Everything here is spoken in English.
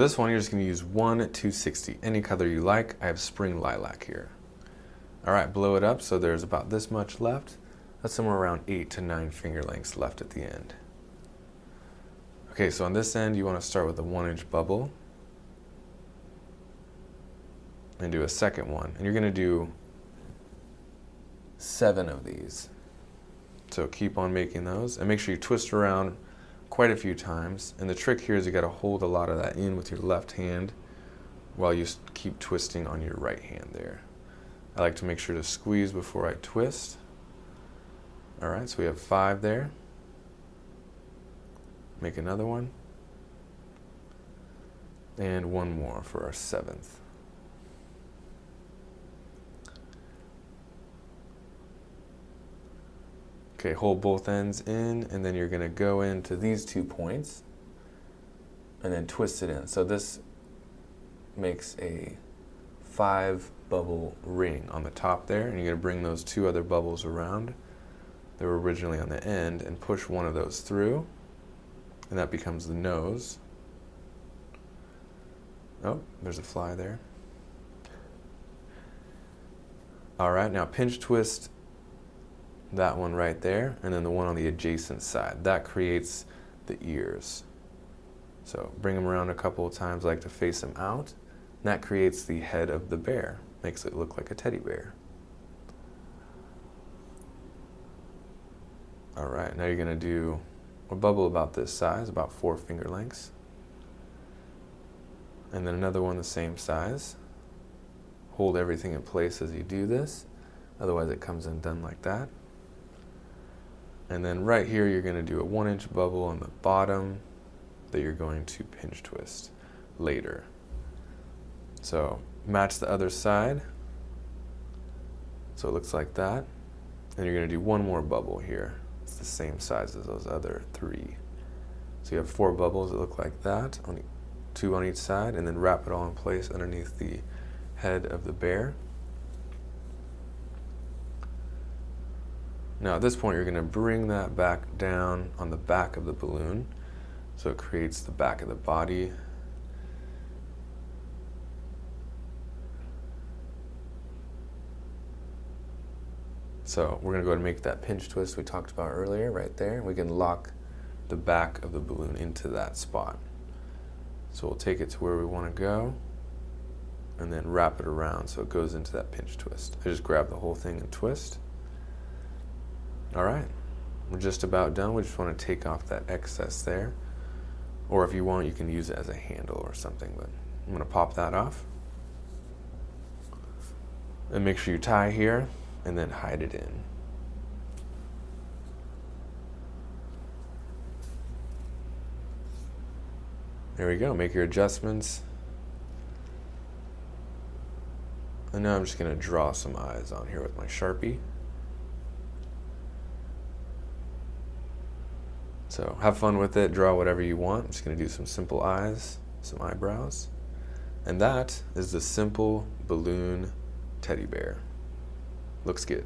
this one, you're just going to use 1-260, any color you like. I have Spring Lilac here. All right, blow it up so there's about this much left. That's somewhere around 8 to 9 finger lengths left at the end. Okay, so on this end, you want to start with a 1-inch bubble and do a second one. And you're going to do 7 of these. So keep on making those and make sure you twist around quite a few times. And the trick here is you got to hold a lot of that in with your left hand while you keep twisting on your right hand there. I like to make sure to squeeze before I twist. All right, so we have 5 there. Make another one. And one more for our 7th. Okay, hold both ends in, and then you're going to go into these 2 points and then twist it in. So this makes a 5 bubble ring on the top there, and you're going to bring those 2 other bubbles around. They were originally on the end, and push one of those through, and that becomes the nose. Oh, there's a fly there. All right, now pinch twist that one right there, and then the one on the adjacent side. That creates the ears. So bring them around a couple of times, like to face them out. And that creates the head of the bear. Makes it look like a teddy bear. All right, now you're gonna do a bubble about this size, about 4 finger lengths. And then another one the same size. Hold everything in place as you do this. Otherwise it comes undone like that. And then right here, you're going to do a 1-inch bubble on the bottom that you're going to pinch twist later. So match the other side. So it looks like that. And you're going to do one more bubble here. It's the same size as those other 3. So you have 4 bubbles that look like that, 2 on each side, and then wrap it all in place underneath the head of the bear. Now at this point, you're going to bring that back down on the back of the balloon, so it creates the back of the body. So we're going to go ahead and make that pinch twist we talked about earlier right there. We can lock the back of the balloon into that spot. So we'll take it to where we want to go and then wrap it around so it goes into that pinch twist. I just grab the whole thing and twist. All right, we're just about done. We just want to take off that excess there. Or if you want, you can use it as a handle or something, but I'm going to pop that off. And make sure you tie here and then hide it in. There we go, make your adjustments. And now I'm just going to draw some eyes on here with my Sharpie. So have fun with it, draw whatever you want. I'm just going to do some simple eyes, some eyebrows. And that is the simple balloon teddy bear. Looks good.